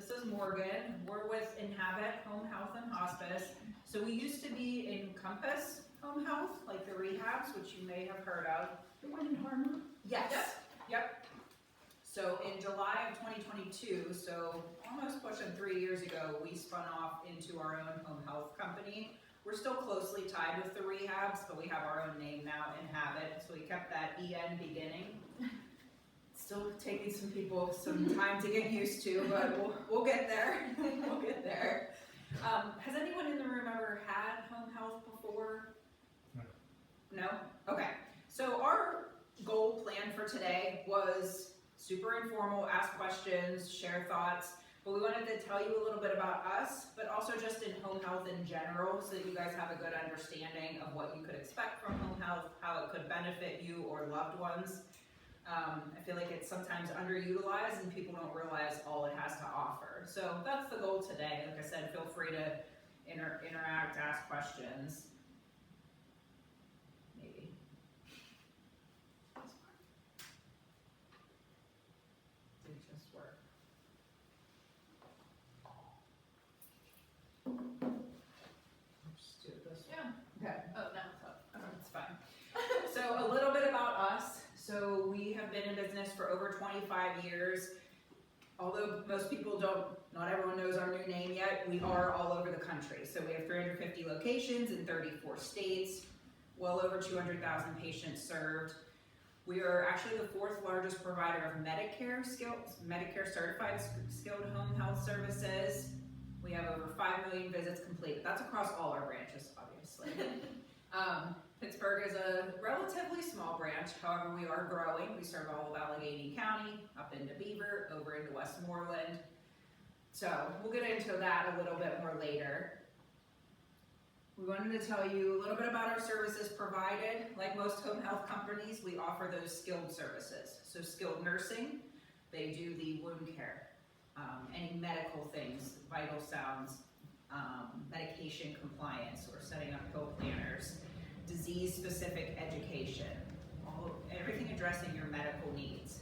This is Morgan. We're with Enhabit Home Health and Hospice. So we used to be in Compass Home Health, like the rehabs, which you may have heard of. The one in Harmon? Yes. Yep. So in July of 2022, so almost pushing 3 years ago, we spun off into our own home health company. We're still closely tied with the rehabs, but we have our own name now, Enhabit. So we kept that EN beginning. Still taking some people some time to get used to, but we'll get there. We'll get there. Has anyone in the room ever had home health before? No? Okay. So our goal plan for today was super informal, ask questions, share thoughts, but we wanted to tell you a little bit about us, but also just in home health in general, so that you guys have a good understanding of what you could expect from home health, how it could benefit you or loved ones. I feel like it's sometimes underutilized and people don't realize all it has to offer. So that's the goal today. Like I said, feel free to interact, ask questions. Maybe. Did it just work? Just do it this way. Yeah. Okay. Oh, now it's up. It's fine. So a little bit about us. So we have been in business for over 25 years. Although most people not everyone knows our new name yet, we are all over the country. So we have 350 locations in 34 states, well over 200,000 patients served. We are actually the 4th largest provider of Medicare certified skilled home health services. We have over 5 million visits completed. That's across all our branches, obviously. Pittsburgh is a relatively small branch, however we are growing. We serve all of Allegheny County, up into Beaver, over into Westmoreland. So we'll get into that a little bit more later. We wanted to tell you a little bit about our services provided. Like most home health companies, we offer those skilled services. So skilled nursing, they do the wound care, any medical things, vital sounds, medication compliance, or setting up pill planners, disease-specific education, everything addressing your medical needs.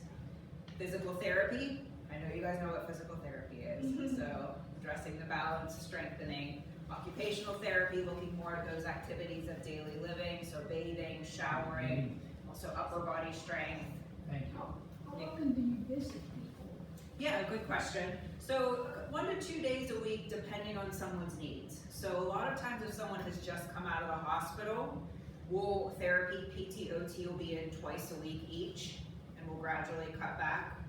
Physical therapy, I know you guys know what physical therapy is, so addressing the balance, strengthening. Occupational therapy, looking more at those activities of daily living, so bathing, showering, also upper body strength. Thank you. How often do you visit people? Yeah, good question. So 1 to 2 days a week, depending on someone's needs. So a lot of times if someone has just come out of the hospital, therapy, PT, OT will be in twice a week each, and we'll gradually cut back.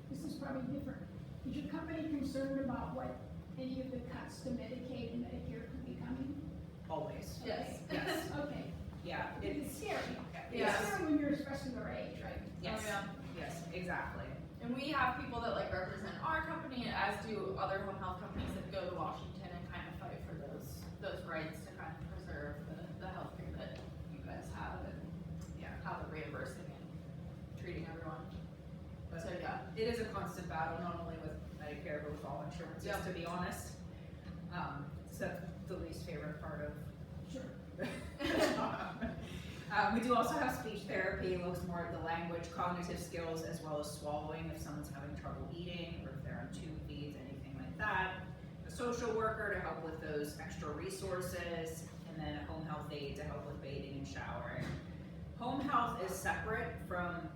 This is probably different. Is your company concerned about what any of the cuts to Medicaid and Medicare could be coming? Always. Yes. Yes. Okay. Yeah. It's scary. Yes. It's scary when you're expressing their age, right? Yes. Oh, yeah. Yes, exactly. And we have people that like represent our company, as do other home health companies that go to Washington and kind of fight for those rights to kind of preserve the healthcare that you guys have and how they're reimbursing and treating everyone. But So yeah. it is a constant battle, not only with Medicare, but with all insurances, to be honest. So the least favorite part of. Sure. We do also have speech therapy. It looks more at the language, cognitive skills, as well as swallowing if someone's having trouble eating or if they're on tube feeds, anything like that. A social worker to help with those extra resources, and then a home health aide to help with bathing and showering. Home health is separate from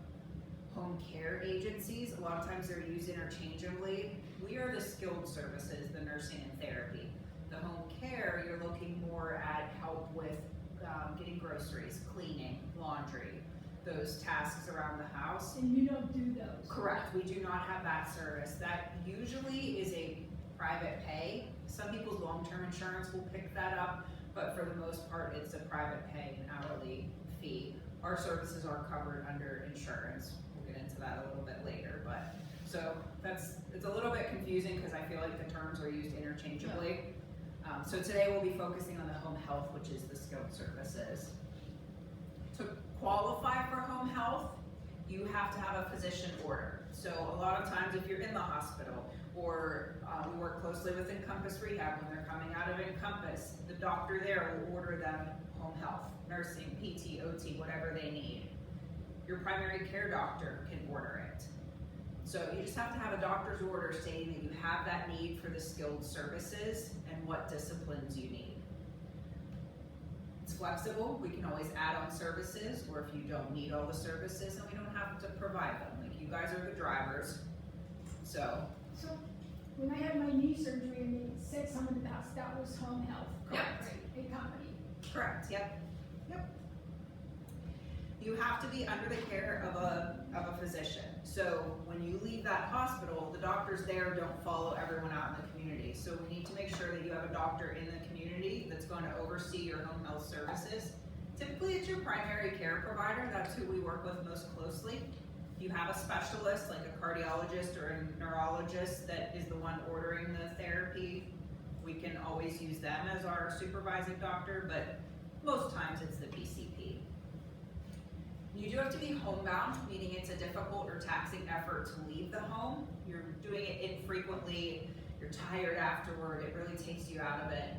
home care agencies. A lot of times they're used interchangeably. We are the skilled services, the nursing and therapy. The home care, you're looking more at help with getting groceries, cleaning, laundry, those tasks around the house. And you don't do those? Correct, we do not have that service. That usually is a private pay. Some people's long-term insurance will pick that up, but for the most part, it's a private pay, an hourly fee. Our services are covered under insurance. We'll get into that a little bit later, but so it's a little bit confusing because I feel like the terms are used interchangeably. So today we'll be focusing on the home health, which is the skilled services. To qualify for home health, you have to have a physician order. So a lot of times if you're in the hospital, or we work closely with Encompass Rehab when they're coming out of Encompass, the doctor there will order them home health, nursing, PT, OT, whatever they need. Your primary care doctor can order it. So you just have to have a doctor's order stating that you have that need for the skilled services and what disciplines you need. It's flexible, we can always add on services, or if you don't need all the services, then we don't have to provide them. Like, you guys are the drivers, so. So, when I had my knee surgery and they said someone at the house, that was home health, Correct. right? A company. Correct, yep. You have to be under the care of a physician. So when you leave that hospital, the doctors there don't follow everyone out in the community. So we need to make sure that you have a doctor in the community that's going to oversee your home health services. Typically it's your primary care provider, that's who we work with most closely. If you have a specialist like a cardiologist or a neurologist that is the one ordering the therapy, we can always use them as our supervising doctor, but most times it's the PCP. You do have to be homebound, meaning it's a difficult or taxing effort to leave the home. You're doing it infrequently, you're tired afterward, it really takes you out of it,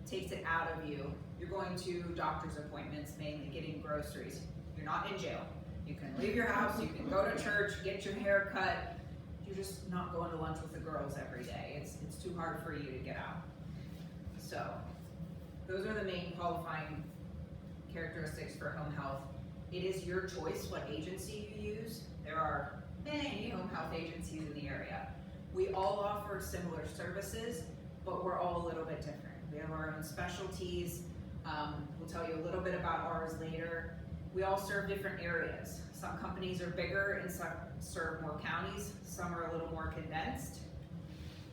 takes it out of you. You're going to doctor's appointments, mainly getting groceries. You're not in jail. You can leave your house, you can go to church, get your hair cut. You're just not going to lunch with the girls every day. It's too hard for you to get out. So, those are the main qualifying characteristics for home health. It is your choice what agency you use. There are many home health agencies in the area. We all offer similar services, but we're all a little bit different. We have our own specialties. We'll tell you a little bit about ours later. We all serve different areas. Some companies are bigger and some serve more counties. Some are a little more condensed.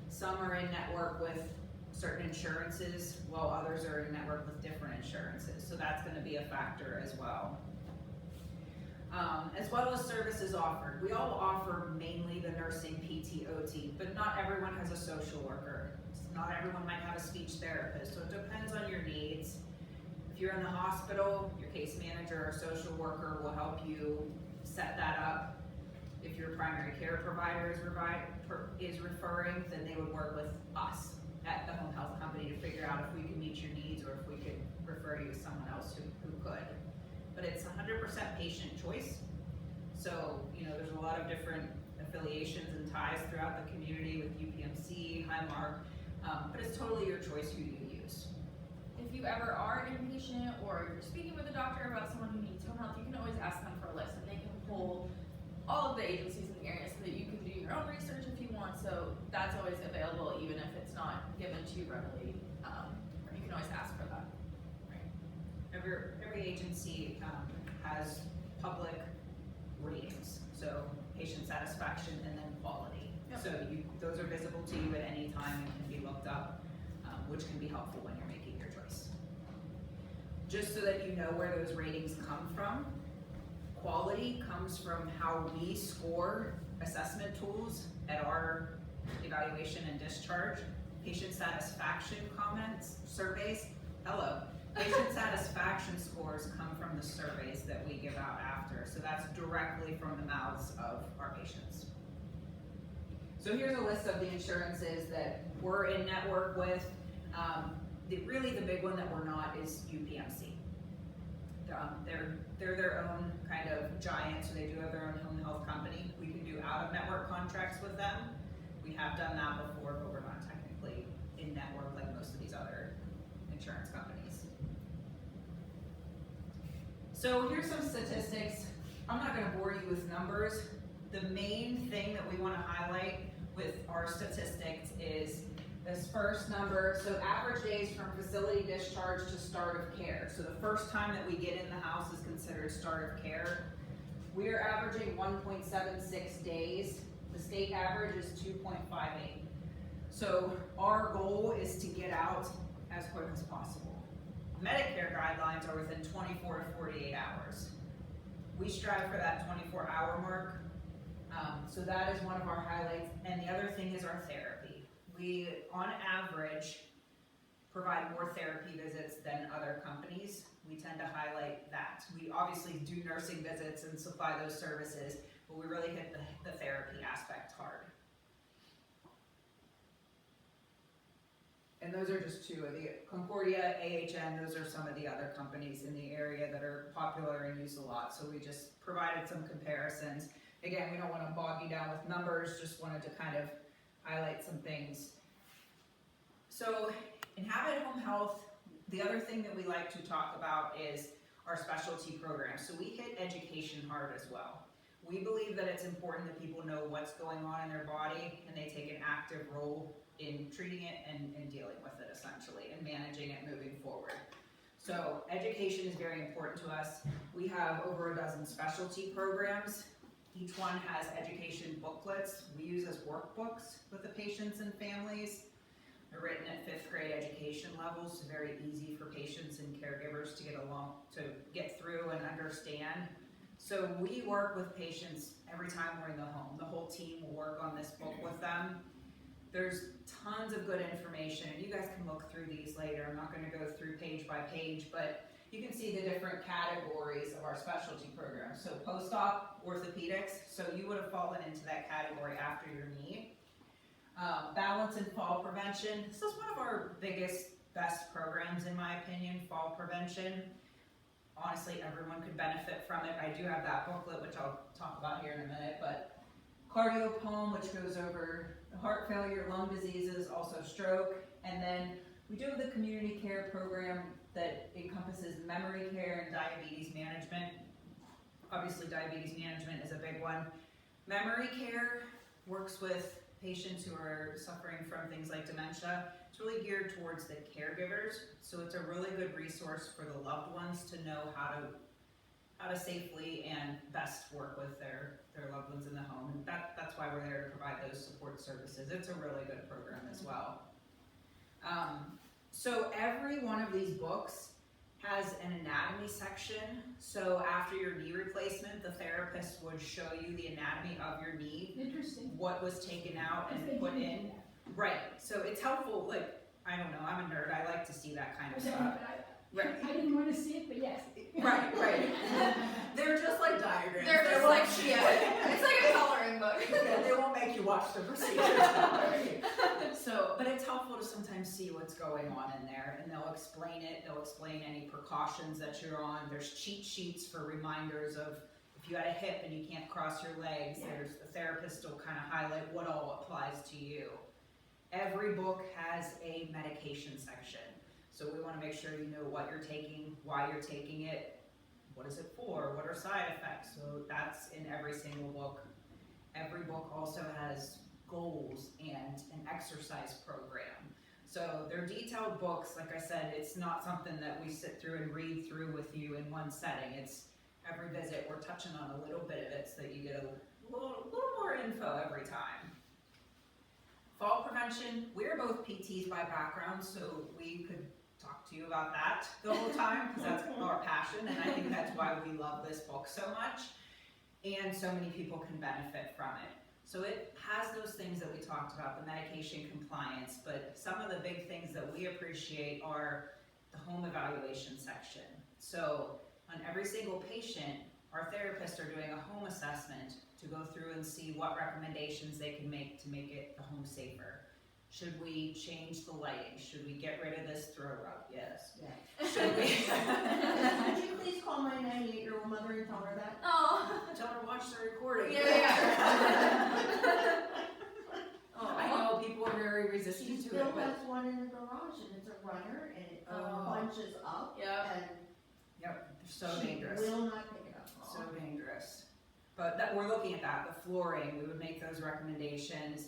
Some are in network with certain insurances, while others are in network with different insurances. So that's going to be a factor as well. As well as services offered. We all offer mainly the nursing, PT, OT, but not everyone has a social worker. Not everyone might have a speech therapist, so it depends on your needs. If you're in the hospital, your case manager or social worker will help you set that up. If your primary care provider is referring, then they would work with us at the home health company to figure out if we can meet your needs or if we could refer you to someone else who could. But it's 100% patient choice. So, there's a lot of different affiliations and ties throughout the community with UPMC, Highmark, but it's totally your choice who you use. If you ever are an inpatient or you're speaking with a doctor about someone who needs home health, you can always ask them for a list and they can pull all of the agencies in the area so that you can do your own research if you want. So that's always available even if it's not given to you readily. You can always ask for that. Right. Every agency has public ratings, so patient satisfaction and then quality. Yep. So those are visible to you at any time and can be looked up, which can be helpful when you're making your choice. Just so that you know where those ratings come from, quality comes from how we score assessment tools at our evaluation and discharge. Patient satisfaction comments, surveys, patient satisfaction scores come from the surveys that we give out after. So that's directly from the mouths of our patients. So here's a list of the insurances that we're in network with. Really the big one that we're not is UPMC. They're their own kind of giant, so they do have their own home health company. We can do out-of-network contracts with them. We have done that before, but we're not technically in network like most of these other insurance companies. So here's some statistics. I'm not going to bore you with numbers. The main thing that we want to highlight with our statistics is this first number. So average days from facility discharge to start of care. So the first time that we get in the house is considered start of care. We are averaging 1.76 days. The state average is 2.58. So our goal is to get out as quick as possible. Medicare guidelines are within 24 to 48 hours. We strive for that 24-hour mark. So that is one of our highlights. And the other thing is our therapy. We, on average, provide more therapy visits than other companies. We tend to highlight that. We obviously do nursing visits and supply those services, but we really hit the therapy aspect hard. And those are just two of the Concordia, AHN, those are some of the other companies in the area that are popular and used a lot. So we just provided some comparisons. again, we don't wanna bog you down with numbers, just wanted to kind of highlight some things. So, Enhabit Home Health, the other thing that we like to talk about is our specialty programs. So we hit education hard as well. We believe that it's important that people know what's going on in their body and they take an active role in treating it and dealing with it essentially and managing it moving forward. So education is very important to us. We have over a dozen specialty programs. Each one has education booklets we use as workbooks with the patients and families. They're written at 5th grade education levels, so very easy for patients and caregivers to get through and understand. So we work with patients every time we're in the home. The whole team will work on this book with them. There's tons of good information, and you guys can look through these later. I'm not gonna go through page by page, but you can see the different categories of our specialty programs. So post-op orthopedics, so you would have fallen into that category after your knee. Balance and fall prevention. This is one of our biggest, best programs in my opinion, fall prevention. Honestly, everyone could benefit from it. I do have that booklet, which I'll talk about here in a minute, but cardiopulmonary, which goes over heart failure, lung diseases, also stroke, and then we do the community care program that encompasses memory care and diabetes management. Obviously, diabetes management is a big one. Memory care works with patients who are suffering from things like dementia. It's really geared towards the caregivers, so it's a really good resource for the loved ones to know how to safely and best work with their loved ones in the home. And that's why we're there to provide those support services. It's a really good program as well. So every one of these books has an anatomy section. So after your knee replacement, the therapist would show you the anatomy of your knee. Interesting. What was taken out Because and they put do in. that. Right, so it's helpful, like, I don't know, I'm a nerd, I like to see that kind of Okay, stuff. but I didn't want to see it, but yes. Right. They're just like diagrams. They're just won't- like, yeah, it's like a coloring book. Yeah, they won't make you watch the procedures. Right? So, but it's helpful to sometimes see what's going on in there, and they'll explain it. They'll explain any precautions that you're on. There's cheat sheets for reminders of if you had a hip and you can't cross your legs. Yeah. There's the therapist will kind of highlight what all applies to you. Every book has a medication section, so we want to make sure you know what you're taking, why you're taking it, what is it for, what are side effects. So that's in every single book. Every book also has goals and an exercise program. So they're detailed books. Like I said, it's not something that we sit through and read through with you in one setting. It's every visit we're touching on a little bit of it so that you get a little more info every time. Fall prevention, we're both PTs by background, so we could talk to you about that the whole time because that's our passion, and I think that's why we love this book so much, and so many people can benefit from it. So it has those things that we talked about, the medication compliance, but some of the big things that we appreciate are the home evaluation section. So on every single patient, our therapists are doing a home assessment to go through and see what recommendations they can make to make it the home safer. Should we change the lighting? Should we get rid of this throw rug? Yes. Yeah. Should we? Could you please call my 98-year-old mother and tell her that? Oh. Tell her to watch the recording. Yeah. I know people are very She resistant to still it, but has one in the garage and it's a runner and it bunches up Yep. and yep, they're so she dangerous. will not pick it up. So dangerous. But that, we're looking at that, the flooring, we would make those recommendations.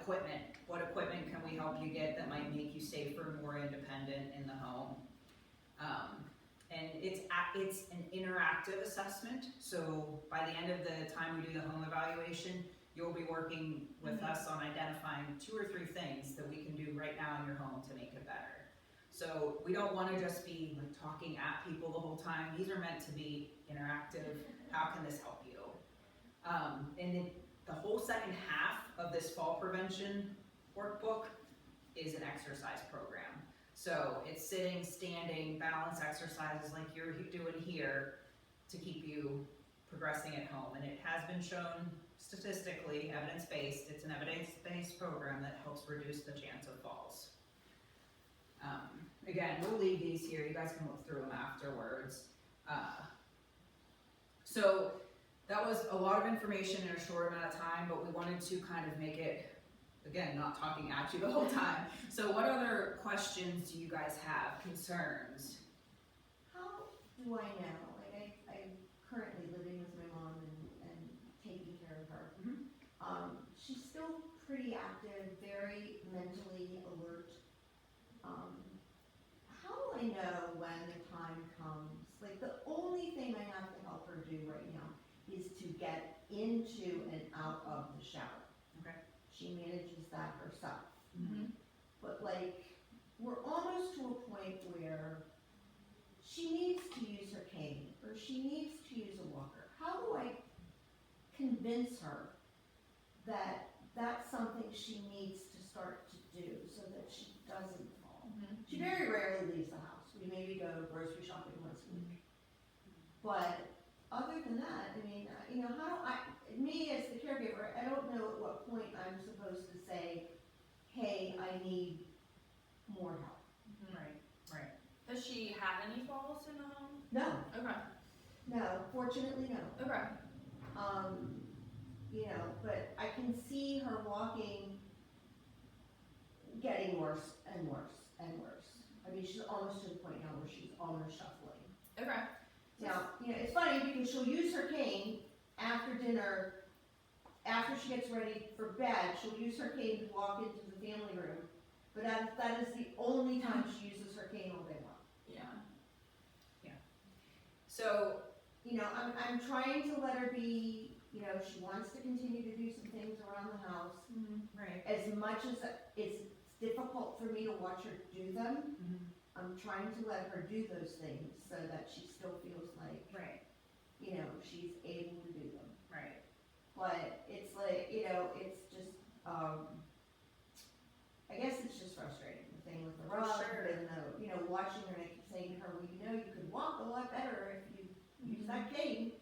Equipment, what equipment can we help you get that might make you safer and more independent in the home? And it's an interactive assessment, so by the end of the time we do the home evaluation, you'll be working with us on identifying 2 or 3 things that we can do right now in your home to make it better. So we don't want to just be like talking at people the whole time. These are meant to be interactive. How can this help you? And then the whole second half of this fall prevention workbook is an exercise program. So it's sitting, standing, balance exercises like you're doing here to keep you progressing at home. And it has been shown statistically, evidence-based, it's an evidence-based program that helps reduce the chance of falls. Again, we'll leave these here, you guys can look through them afterwards. So that was a lot of information in a short amount of time, but we wanted to kind of make it, again, not talking at you the whole time. So what other questions do you guys have, concerns? How do I know, like I'm currently living with my mom and taking care of her. She's still pretty active, very mentally alert. How do I know when the time comes? Like the only thing I have to help her do right now is to get into and out of the shower. Okay. She manages that herself. Mm-hmm. But like, we're almost to a point where she needs to use her cane, or she needs to use a walker. How do I convince her that that's something she needs to start to do so that she doesn't fall? Mm-hmm. She very rarely leaves the house. We maybe go grocery shopping once a week. But other than that, I mean, you know, me as the caregiver, I don't know at what point I'm supposed to say, hey, I need more help. Right. Has she had any falls in the home? No, Okay. no, fortunately, no. Okay. You know, but I can see her walking getting worse and worse and worse. I mean, she's almost to the point now where she's almost shuffling. Okay. Now, you know, it's funny because she'll use her cane after dinner, after she gets ready for bed, she'll use her cane to walk into the family room. But that is the only time she uses her cane all day long. Yeah. So, You know, I'm trying to let her be, you know, she wants to continue to do some things around the house. right. As much as it's difficult for me to watch her do them, Mhm. I'm trying to let her do those things so that she still feels like, Right, you know, she's able to do them. right. But it's like, you know, it's just, I guess it's just frustrating, the thing with the For rug, sure. and you know, watching her, and I keep saying to her, well, you know, you could walk a lot better if you use that cane.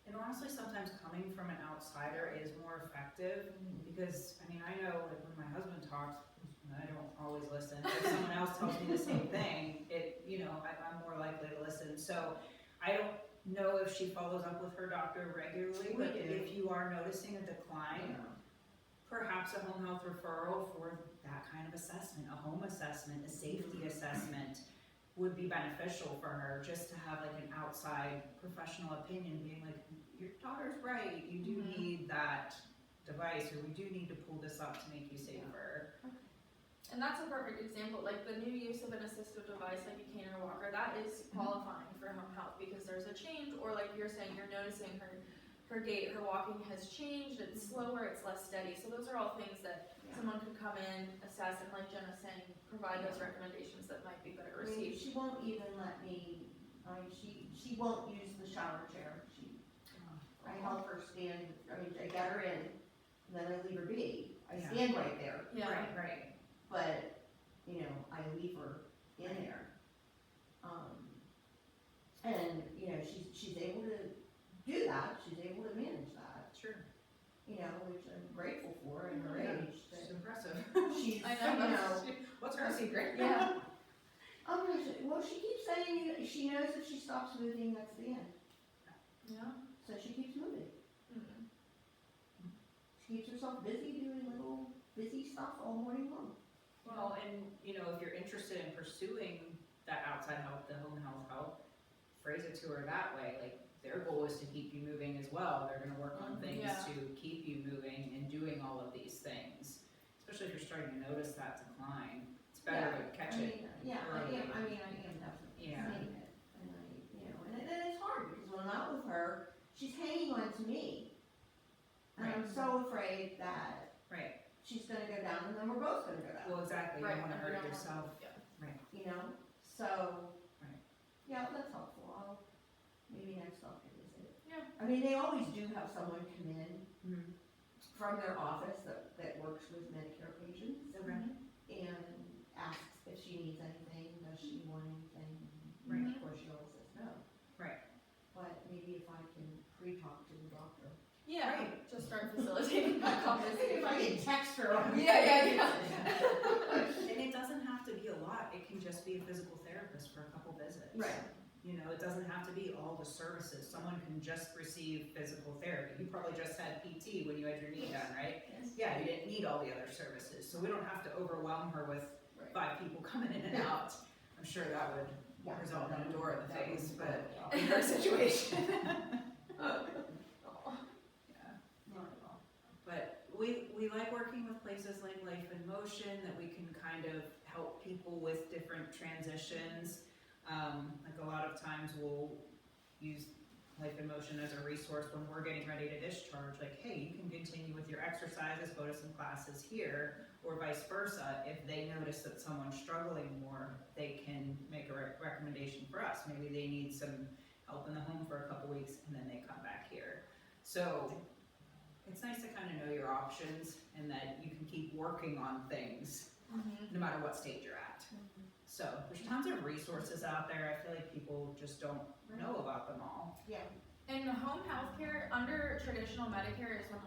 And honestly, sometimes coming from an outsider is more effective, because, I mean, I know, like, when my husband talks, and I don't always listen, if someone else tells me the same thing, you know, I'm more likely to listen. So, I don't know if she follows up with her doctor regularly, We but do. if you are noticing a decline, perhaps a home health referral for that kind of assessment, a home assessment, a safety assessment would be beneficial for her, just to have like an outside professional opinion being like, your daughter's right, you do Mhm. need that device, or we do need to pull this up to make you safer. And that's a perfect example, like the new use of an assistive device like a cane or walker, that is qualifying for home health because there's a change, or like you're saying, you're noticing her gait, her walking has changed, it's slower, it's less steady. So those are all things that someone could come in, assess, and like Jenna's saying, provide those recommendations that might be better I mean, received. she won't even let me, she won't use the shower chair. I help her stand, I mean, I get her in, and then I leave her be. I Yeah. stand right there, Yeah. Right. but, you know, I leave her in there. And, you know, she's able to do that, she's able to manage that, Sure. you know, which I'm grateful for in her Yeah. age, It's that impressive. she's, I know, you know, What's her secret? yeah. Well, she keeps saying she knows if she stops moving, that's the end. Yeah. So she keeps moving. Mhm. She keeps herself busy doing little busy stuff all morning long. Well, and, you know, if you're interested in pursuing that outside help, the home health help, phrase it to her that way, like, their goal is to keep you moving as well. They're gonna work on things Yeah. to keep you moving and doing all of these things. Especially if you're starting to notice that decline, it's better to catch it. I am definitely Yeah. seeing it. And and it's hard because when I'm out with her, she's hanging on to me. And I'm so afraid that Right, she's gonna go down and then we're both gonna go down, well, exactly, you Right, don't wanna and we hurt don't want- yourself. Yeah. you know? So, Right. yeah, that's helpful. Maybe next I'll visit it. Yeah. I mean, they always do have someone come in Mhm. from their office that works with Medicare patients Okay. and asks if she needs anything, does she want anything? Right. And of course, she always says no. Right. But maybe if I can pre-talk to the doctor. Yeah. Right. Just start facilitating that conversation. If I can text her. Yeah. And it doesn't have to be a lot, it can just be a physical therapist for a couple visits. Right. You know, it doesn't have to be all the services. Someone can just receive physical therapy. You probably just had PT when you had your knee done, right? Yes. Yeah, you didn't need all the other services, so we don't have to overwhelm her with Right. 5 people coming in and out. I'm sure that would Yeah. result in a door in the That would face, be but good. in her situation. Oh. Yeah. Not at all. But we like working with places like Life in Motion, that we can kind of help people with different transitions. Like a lot of times we'll use Life in Motion as a resource when we're getting ready to discharge, like, hey, you can continue with your exercises, go to some classes here, or vice versa. If they notice that someone's struggling more, they can make a recommendation for us. Maybe they need some help in the home for a couple weeks and then they come back here. So it's nice to kind of know your options and that you can keep working on things Mm-hmm. no matter what stage you're at. So there's tons of resources out there. I feel like people just don't know about them all. Yeah, And home health care under traditional Medicare is 100%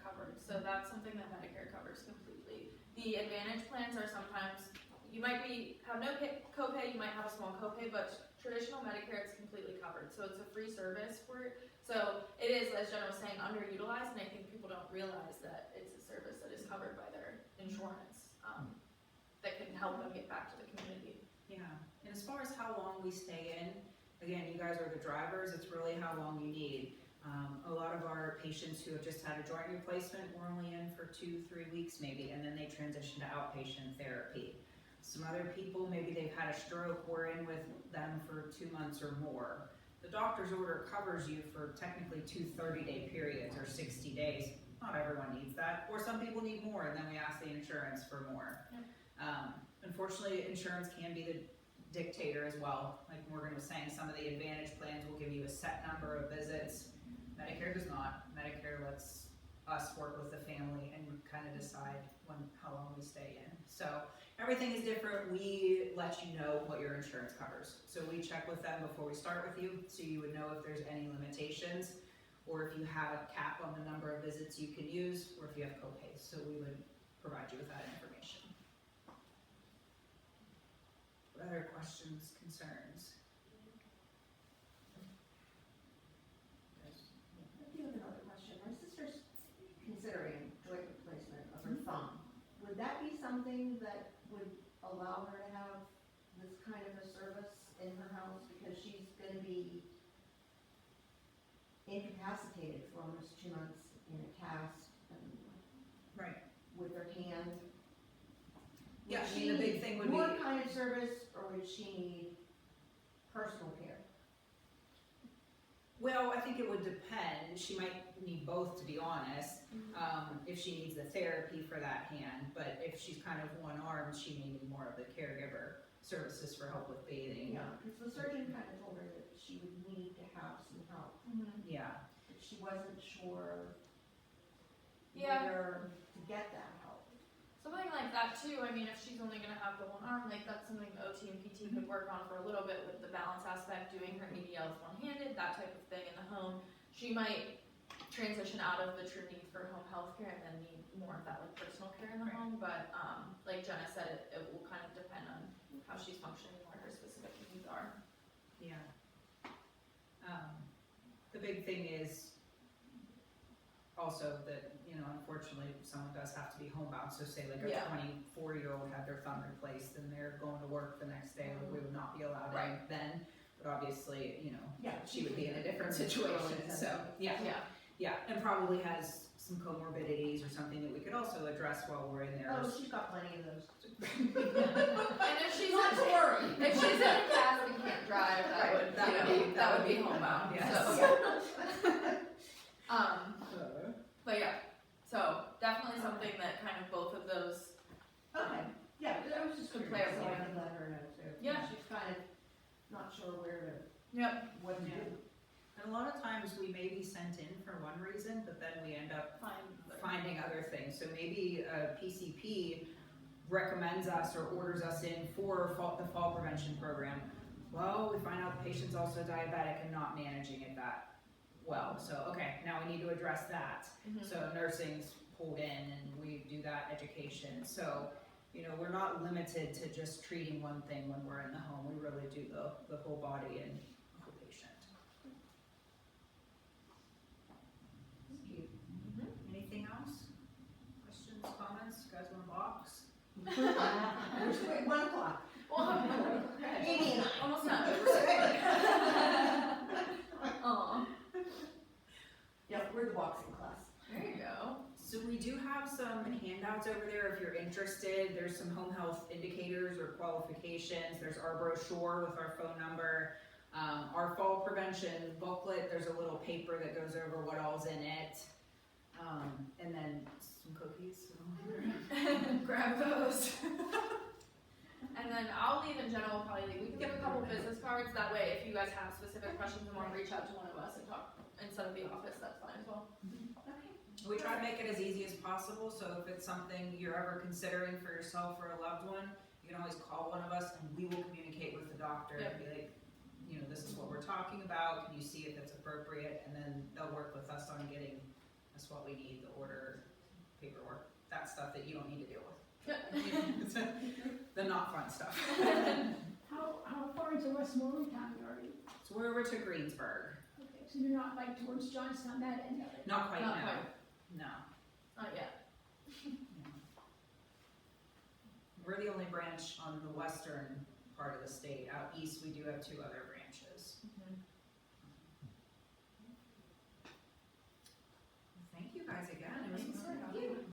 covered, so that's something that Medicare covers completely. The Advantage plans are sometimes, you might have no copay, you might have a small copay, but traditional Medicare it's completely covered, so it's a free service for it. So it is, as Jen was saying, underutilized, and I think people don't realize that it's a service that is covered by their insurance, that can help them get back to the community. Yeah, and as far as how long we stay in, again, you guys are the drivers, it's really how long you need. A lot of our patients who have just had a joint replacement were only in for 2-3 weeks maybe, and then they transition to outpatient therapy. Some other people, maybe they've had a stroke, we're in with them for 2 months or more. The doctor's order covers you for technically 2 30-day periods or 60 days. Not everyone needs that, or some people need more, and then we ask the insurance for more. Yep. Unfortunately, insurance can be the dictator as well. Like Morgan was saying, some of the Advantage plans will give you a set number of visits. Medicare does not. Medicare lets us work with the family and kind of decide how long we stay in. So everything is different. We let you know what your insurance covers. So we check with them before we start with you, so you would know if there's any limitations, or if you have a cap on the number of visits you can use, or if you have copays. So we would provide you with that information. What other questions, concerns? I do have another question. My sister's considering joint replacement of her thumb. Would that be something that would allow her to have this kind of a service in her house? Because she's gonna be incapacitated for almost 2 months in a cast and Right. with her hand. Yeah, Would I she mean, the big need thing would more be, kind of service, or would she need personal care? well, I think it would depend. She might need both, to be honest. If she needs the therapy for that hand, but if she's kind of one-armed, she may need more of the caregiver services for help with bathing. Yeah, because the surgeon kind of told her that she would need to have some help. Yeah. But she wasn't sure Yeah. where to get that help. Something like that too, I mean, if she's only gonna have the one arm, like that's something OT and PT could work on for a little bit with the balance aspect, doing her ADLs one-handed, that type of thing in the home. She might transition out of the true need for home health care and then need more of that like personal care in the Right. home, but, like Jenna said, it will kind of depend on how she's functioning, what her specific needs are. Yeah. The big thing is also that, you know, unfortunately, someone does have to be homebound. So say like a Yeah. 24-year-old had their thumb replaced and they're going to work the next day, we would not be allowed in Right. then. But obviously, you know, Yeah. she would be in a different situation, so, yeah. Yeah, and probably has some comorbidities or something that we could also address while we're in there. Oh, she's got plenty of those. And if she's Not to worry. if she's in a cast and can't drive, that would, that would be homebound, Yes. so. But yeah, so definitely something that kind of both of those, Okay, yeah, I was just Could curious, play a so I role. could let her know too. Yeah. She's kind of not sure yep, what to Yeah. do. And a lot of times we may be sent in for one reason, but then we end up fine. finding other things. So maybe a PCP recommends us or orders us in for the fall prevention program. Well, we find out the patient's also diabetic and not managing it that well. So, okay, now we need to address that. Mhm. So nursing's pulled in and we do that education. So you know, we're not limited to just treating one thing when we're in the home. We really do the whole body and the whole patient. Anything else? Questions, comments? You guys want a box? Wait, 1 o'clock. Well, Amy and I. almost done. Aw, Yep, we're the boxing class. there you go. So we do have some handouts over there if you're interested. There's some home health indicators or qualifications. There's our brochure with our phone number. Our fall prevention booklet, there's a little paper that goes over what all's in it. And then some cookies. So grab those. And then I'll leave in general, probably, we can give a couple business cards, that way if you guys have specific questions and wanna reach out to one of us and talk instead of the office, that's fine as well. Okay. We try to make it as easy as possible, so if it's something you're ever considering for yourself or a loved one, you can always call one of us and we will communicate with the doctor and be like, you know, this is what we're talking about, can you see if it's appropriate? And then they'll work with us on getting us what we need, the order, paperwork, that stuff that you don't need to deal with. The not fun stuff. How far into Westmoreland County are you? So we're over to Greensburg. Okay, so you're not like towards Johnstown, that end of it? Not quite Not now. quite. No. Not yet. We're the only branch on the western part of the state. Out east, we do have 2 other branches.